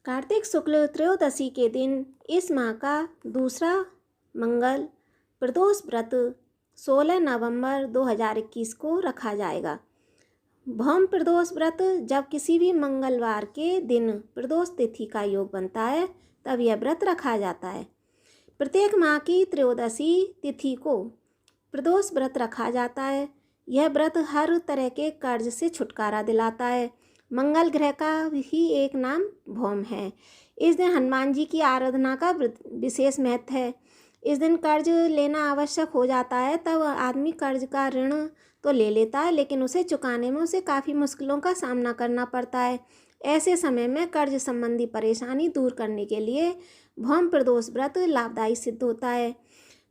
कार्तिक शुक्ल त्रयोदशी के दिन इस माह का दूसरा मंगल प्रदोष व्रत 16 नवंबर 2021 को रखा जाएगा। भौम प्रदोष व्रत जब किसी भी मंगलवार के दिन प्रदोष तिथि का योग बनता है तब यह व्रत रखा जाता है। प्रत्येक माह की त्रयोदशी तिथि को प्रदोष व्रत रखा जाता है। यह व्रत हर तरह के कर्ज से छुटकारा दिलाता है। मंगल ग्रह का ही एक नाम भौम है। इस दिन हनुमान जी की आराधना का विशेष महत्व है। इस दिन कर्ज लेना आवश्यक हो जाता है, तब आदमी कर्ज का ऋण तो ले लेता है, लेकिन उसे चुकाने में उसे काफ़ी मुश्किलों का सामना करना पड़ता है। ऐसे समय में कर्ज संबंधी परेशानी दूर करने के लिए भौम प्रदोष व्रत लाभदायी सिद्ध होता है।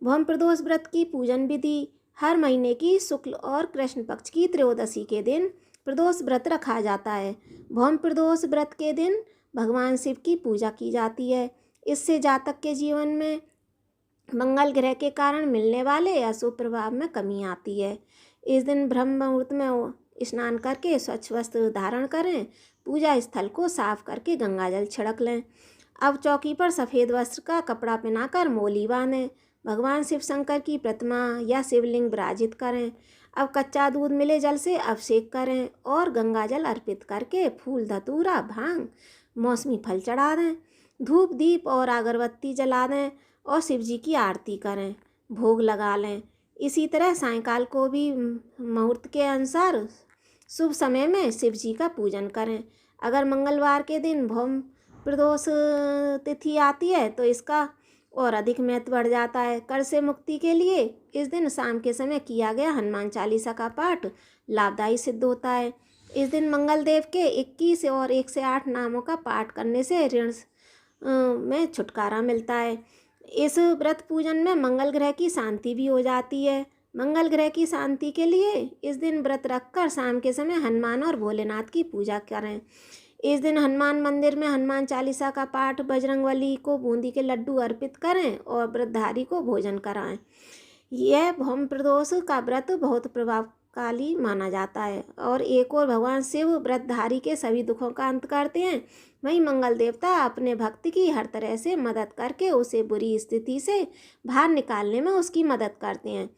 भौम प्रदोष व्रत की पूजन विधि हर महीने की शुक्ल और कृष्ण पक्ष की त्रयोदशी के दिन प्रदोष व्रत रखा जाता है। भौम प्रदोष व्रत के दिन भगवान शिव की पूजा की जाती है। इससे जातक के जीवन में मंगल ग्रह के कारण मिलने वाले अशुभ प्रभाव में कमी आती है। इस दिन ब्रह्म मुहूर्त में स्नान करके स्वच्छ वस्त्र धारण करें, पूजा स्थल को साफ करके गंगा जल छिड़क लें। अब चौकी पर सफ़ेद वस्त्र का कपड़ा पहनाकर मोली बांधें, भगवान शिव शंकर की प्रतिमा या शिवलिंग विराजित करें। अब कच्चा दूध मिले जल से अभिषेक करें और गंगा जल अर्पित करके फूल धतूरा भांग मौसमी फल चढ़ा दें, धूप दीप और अगरबत्ती जला दें और शिव जी की आरती करें, भोग लगा लें। इसी तरह सायंकाल को भी मुहूर्त के अनुसार शुभ समय में शिव जी का पूजन करें। अगर मंगलवार के दिन भौम प्रदोष तिथि आती है तो इसका और अधिक महत्व बढ़ जाता है। कर्ज से मुक्ति के लिए इस दिन शाम के समय किया गया हनुमान चालीसा का पाठ लाभदायी सिद्ध होता है। इस दिन मंगल देव के 21 और 1 से 8 नामों का पाठ करने से ऋण में छुटकारा मिलता है। इस व्रत पूजन में मंगल ग्रह की शांति भी हो जाती है। मंगल ग्रह की शांति के लिए इस दिन व्रत रखकर शाम के समय हनुमान और भोलेनाथ की पूजा करें। इस दिन हनुमान मंदिर में हनुमान चालीसा का पाठ, बजरंगबली को बूंदी के लड्डू अर्पित करें और व्रतधारी को भोजन कराएं। यह भौम प्रदोष का व्रत बहुत प्रभावशाली माना जाता है। और एक और भगवान शिव व्रतधारी के सभी दुखों का अंत करते हैं, वहीं मंगल देवता अपने भक्त की हर तरह से मदद करके उसे बुरी स्थिति से बाहर निकालने में उसकी मदद करते हैं।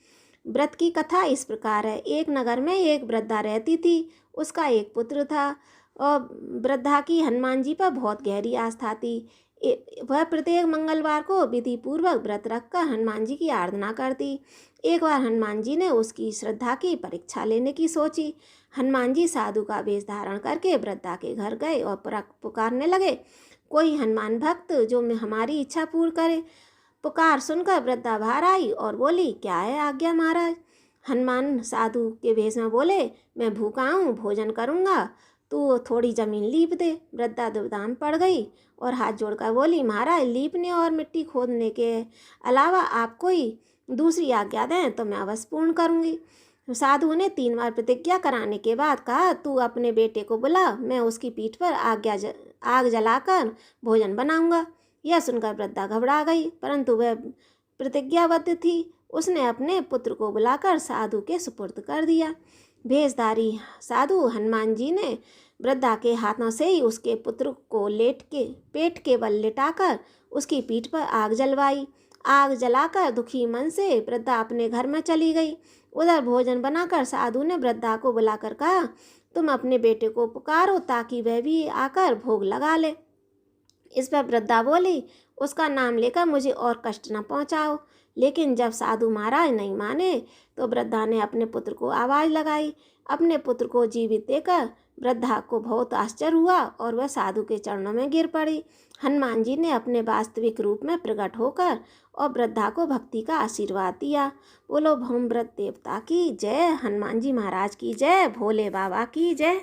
व्रत की कथा इस प्रकार है। एक नगर में एक वृद्धा रहती थी। उसका एक पुत्र था और वृद्धा की हनुमान जी पर बहुत गहरी आस्था थी। वह प्रत्येक मंगलवार को विधि पूर्वक व्रत रखकर हनुमान जी की आराधना करती। एक बार हनुमान जी ने उसकी श्रद्धा की परीक्षा लेने की सोची। हनुमान जी साधु का वेश धारण करके वृद्धा के घर गए और पुकारने लगे, कोई हनुमान भक्त जो हमारी इच्छा पूर्ण करे। पुकार सुनकर वृद्धा बाहर आई और बोली, क्या है आज्ञा महाराज। हनुमान साधु के वेश में बोले, मैं भूखा हूँ, भोजन करूँगा, तू थोड़ी ज़मीन लीप दे। वृद्धा दुविधा पड़ गई और हाथ जोड़कर बोली, महाराज लीपने और मिट्टी खोदने के अलावा आप कोई दूसरी आज्ञा दें तो मैं अवश्य पूर्ण करूँगी। साधु ने 3 बार प्रतिज्ञा कराने के बाद कहा, तू अपने बेटे को बुला, मैं उसकी पीठ पर आग जलाकर भोजन बनाऊँगा। यह सुनकर वृद्धा घबरा गई, परंतु वह प्रतिज्ञाबद्ध थी। उसने अपने पुत्र को बुलाकर साधु के सुपुर्द कर दिया। भेषधारी साधु हनुमान जी ने वृद्धा के हाथों से ही उसके पुत्र को पेट के बल लिटाकर उसकी पीठ पर आग जलवाई। आग जलाकर दुखी मन से वृद्धा अपने घर में चली गई। उधर भोजन बनाकर साधु ने वृद्धा को बुलाकर कहा, तुम अपने बेटे को पुकारो ताकि वह भी आकर भोग लगा ले। इस पर वृद्धा बोली, उसका नाम लेकर मुझे और कष्ट न पहुँचाओ। लेकिन जब साधु महाराज नहीं माने तो वृद्धा ने अपने पुत्र को आवाज़ लगाई। अपने पुत्र को जीवित देकर वृद्धा को बहुत आश्चर्य हुआ और वह साधु के चरणों में गिर पड़ी। हनुमान जी ने अपने वास्तविक रूप में प्रकट होकर और वृद्धा को भक्ति का आशीर्वाद दिया। बोलो भौम व्रत देवता की जय, हनुमान जी महाराज की जय, भोले बाबा की जय।